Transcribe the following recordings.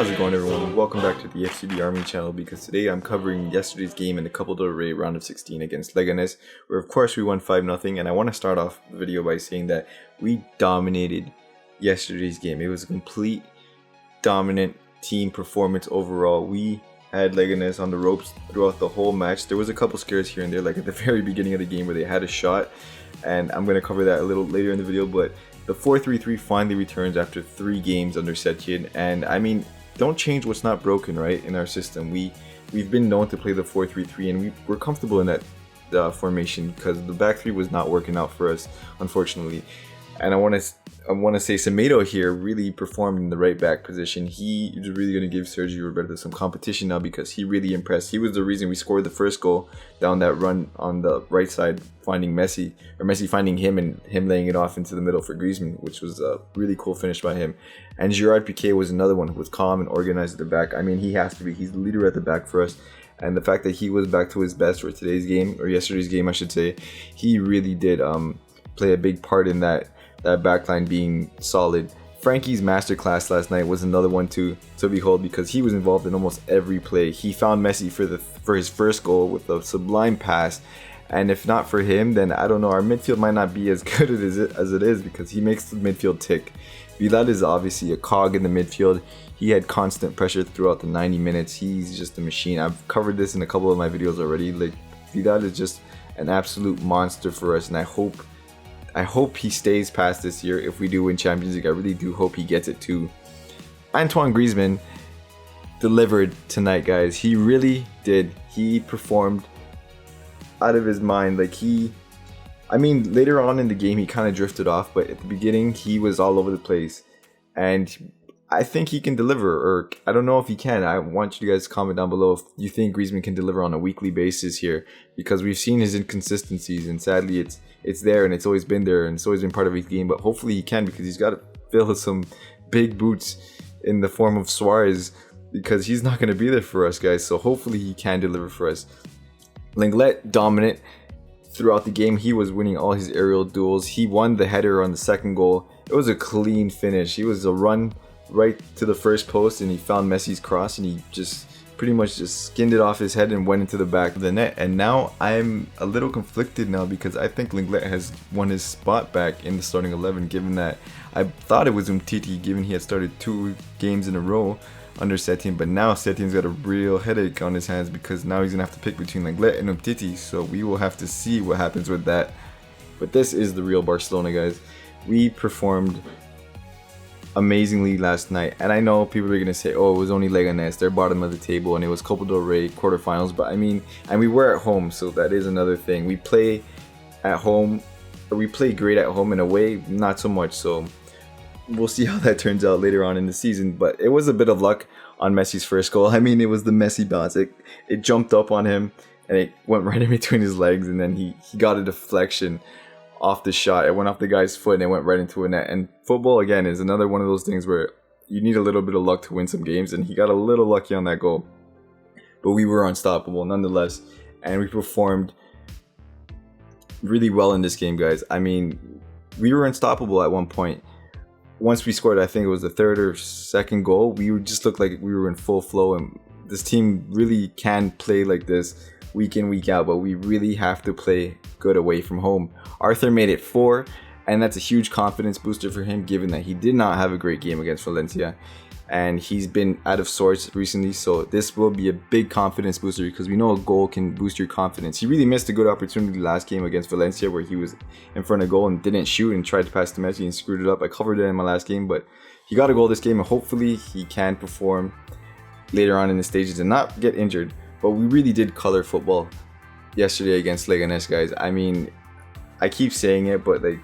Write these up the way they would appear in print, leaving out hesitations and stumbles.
How's it going, everyone? Welcome back to the FCD Army channel, because today I'm covering yesterday's game in the Copa del Rey round of 16 against Leganes, where of course we won 5-0, and I want to start off the video by saying that we dominated yesterday's game. It was a complete dominant team performance overall. We had Leganes on the ropes throughout the whole match. There was a couple scares here and there, like at the very beginning of the game where they had a shot, and I'm going to cover that a little later in the video, but the 4-3-3 finally returns after 3 games under Setien, and I mean, don't change what's not broken, right? In our system, we've been known to play the 4-3-3, and we're comfortable in that formation because the back three was not working out for us, unfortunately. And I want to say Semedo here really performed in the right back position. He is really going to give Sergio Roberto some competition now because he really impressed. He was the reason we scored the first goal down that run on the right side, finding Messi, or Messi finding him and him laying it off into the middle for Griezmann, which was a really cool finish by him. And Gerard Piqué was another one who was calm and organized at the back. I mean, he has to be. He's the leader at the back for us. And the fact that he was back to his best for today's game, or yesterday's game, I should say, he really did play a big part in that backline being solid. FRENKIE'S masterclass last night was another one to behold, because he was involved in almost every play. He found Messi for his first goal with a sublime pass, and if not for him, then I don't know, our midfield might not be as good as it is, because he makes the midfield tick. VIDAL is obviously a cog in the midfield. He had constant pressure throughout the 90 minutes. He's just a machine. I've covered this in a couple of my videos already. Like, VIDAL is just an absolute monster for us, and I hope he stays past this year. If we do win Champions League, I really do hope he gets it too. Antoine Griezmann delivered tonight, guys. He really did. He performed out of his mind. Like, I mean, later on in the game, he kind of drifted off, but at the beginning, he was all over the place. And I think he can deliver, or I don't know if he can. I want you guys to comment down below if you think Griezmann can deliver on a weekly basis here, because we've seen his inconsistencies, and sadly it's there, and it's always been there, and it's always been part of his game. But hopefully he can, because he's got to fill some big boots in the form of Suarez, because he's not going to be there for us, guys. So hopefully he can deliver for us. Lenglet dominant throughout the game. He was winning all his aerial duels. He won the header on the second goal. It was a clean finish. He was a run right to the first post, and he found Messi's cross, and he just pretty much just skinned it off his head and went into the back of the net. And now I'm a little conflicted now, because I think Lenglet has won his spot back in the starting 11, given that I thought it was Umtiti, given he had started 2 games in a row under Setien, but now Setien's got a real headache on his hands, because now he's gonna have to pick between Lenglet and Umtiti. So we will have to see what happens with that. But this is the real Barcelona, guys. We performed amazingly last night, and I know people are gonna say, oh, it was only Leganes, they're bottom of the table, and it was Copa del Rey quarterfinals. But I mean, and we were at home, so that is another thing. We play at home, or we play great at home, in a way not so much. So we'll see how that turns out later on in the season. But it was a bit of luck on Messi's first goal. I mean, it was the Messi bounce. It jumped up on him, and it went right in between his legs, and then he got a deflection off the shot. It went off the guy's foot, and it went right into a net. And football, again, is another one of those things where you need a little bit of luck to win some games, and he got a little lucky on that goal. But we were unstoppable nonetheless, and we performed really well in this game, guys. I mean, we were unstoppable at one point. Once we scored, I think it was the 3rd or 2nd goal, we just looked like we were in full flow, and this team really can play like this week in, week out, but we really have to play good away from home. Arthur made it 4, and that's a huge confidence booster for him, given that he did not have a great game against Valencia, and he's been out of sorts recently. So this will be a big confidence booster, because we know a goal can boost your confidence. He really missed a good opportunity last game against Valencia, where he was in front of goal and didn't shoot and tried to pass to Messi and screwed it up. I covered it in my last game, but he got a goal this game, and hopefully he can perform later on in the stages and not get injured. But we really did color football yesterday against Leganes, guys. I mean, I keep saying it, but like,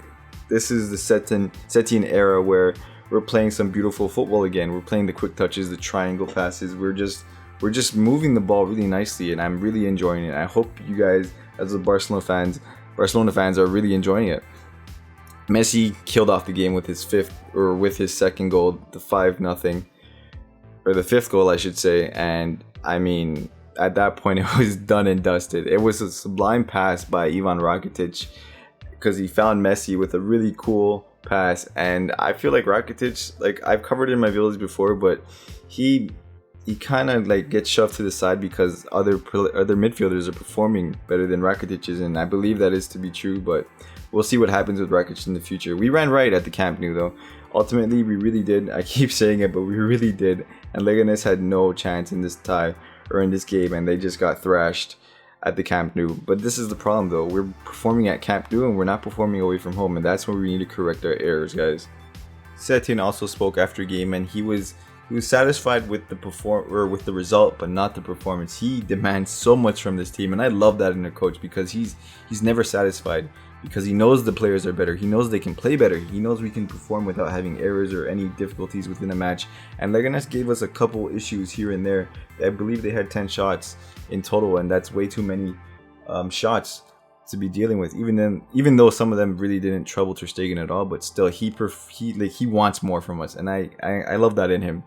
this is the Setien era where we're playing some beautiful football again. We're playing the quick touches, the triangle passes. We're just moving the ball really nicely, and I'm really enjoying it. I hope you guys, as the Barcelona fans, are really enjoying it. Messi killed off the game with his 2nd goal, the 5-0, or the 5th goal, I should say. And I mean, at that point, it was done and dusted. It was a sublime pass by Ivan Rakitic, because he found Messi with a really cool pass. And I feel like Rakitic, like I've covered it in my videos before, but he kind of like gets shoved to the side because other midfielders are performing better than Rakitic's, and I believe that is to be true, but we'll see what happens with Rakitic in the future. We ran right at the Camp Nou though. Ultimately, we really did. I keep saying it, but we really did. And Leganes had no chance in this tie or in this game, and they just got thrashed at the Camp Nou. But this is the problem though. We're performing at Camp Nou and we're not performing away from home, and that's where we need to correct our errors, guys. Setien also spoke after game, and he was satisfied with the result, but not the performance. He demands so much from this team, and I love that in a coach, because he's never satisfied, because he knows the players are better. He knows they can play better. He knows we can perform without having errors or any difficulties within a match. And Leganes gave us a couple issues here and there. I believe they had 10 shots in total, and that's way too many shots to be dealing with. Even though some of them really didn't trouble Ter Stegen at all, but still he wants more from us, and I love that in him.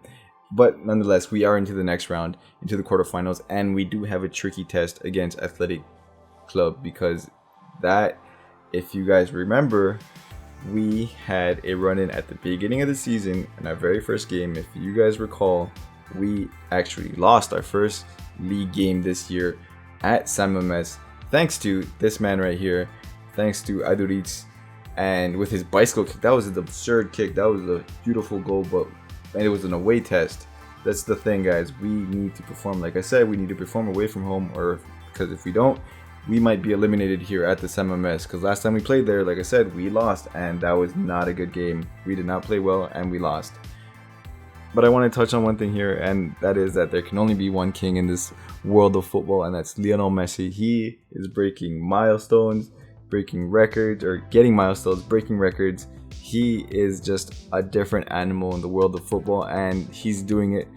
But nonetheless, we are into the next round, into the quarterfinals, and we do have a tricky test against Athletic Club, because that, if you guys remember, we had a run-in at the beginning of the season in our very first game. If you guys recall, we actually lost our first league game this year at San Mamés, thanks to this man right here, thanks to Aduriz, and with his bicycle kick. That was an absurd kick. That was a beautiful goal, and it was an away test. That's the thing, guys. We need to perform. Like I said, we need to perform away from home, or because if we don't, we might be eliminated here at the San Mamés, because last time we played there, like I said, we lost, and that was not a good game. We did not play well, and we lost. But I want to touch on one thing here, and that is that there can only be one king in this world of football, and that's Lionel Messi. He is breaking milestones, breaking records, or getting milestones, breaking records. He is just a different animal in the world of football, and he's doing it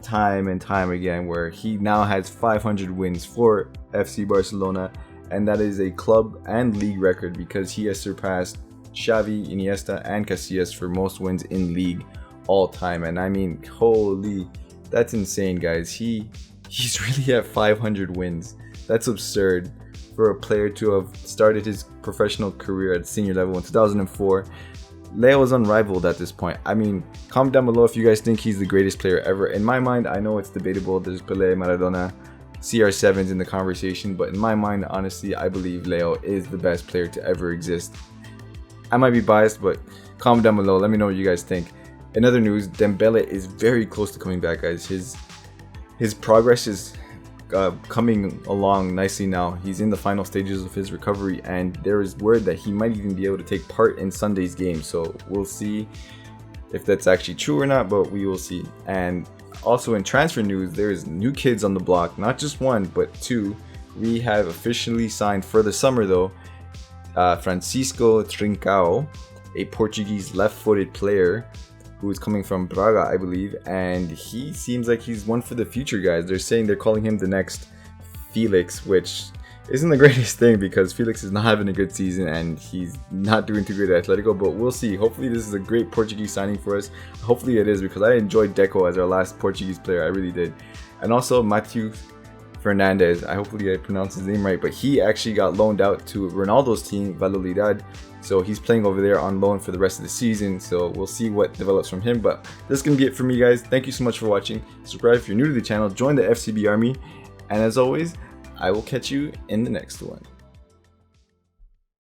time and time again, where he now has 500 wins for FC Barcelona, and that is a club and league record, because he has surpassed Xavi, Iniesta, and Casillas for most wins in league all time. And I mean, holy, that's insane, guys. He's really at 500 wins. That's absurd for a player to have started his professional career at senior level in 2004. Leo is unrivaled at this point. I mean, comment down below if you guys think he's the greatest player ever. In my mind, I know it's debatable. There's Pelé, Maradona, CR7's in the conversation, but in my mind, honestly, I believe Leo is the best player to ever exist. I might be biased, but comment down below. Let me know what you guys think. In other news, Dembele is very close to coming back, guys. His progress is coming along nicely now. He's in the final stages of his recovery, and there is word that he might even be able to take part in Sunday's game. So we'll see if that's actually true or not, but we will see. And also in transfer news, there's new kids on the block, not just one, but two. We have officially signed for the summer though, Francisco Trincao, a Portuguese left-footed player who is coming from Braga, I believe, and he seems like he's one for the future, guys. They're saying they're calling him the next Felix, which isn't the greatest thing, because Felix is not having a good season and he's not doing too good at Atletico, but we'll see. Hopefully this is a great Portuguese signing for us. Hopefully it is, because I enjoyed Deco as our last Portuguese player. I really did. And also MATHEUS Fernandes, hopefully I pronounced his name right, but he actually got loaned out to Ronaldo's team, Valladolid. So he's playing over there on loan for the rest of the season. So we'll see what develops from him. But this is going to be it for me, guys. Thank you so much for watching. Subscribe if you're new to the channel. Join the FCB Army. And as always, I will catch you in the next one.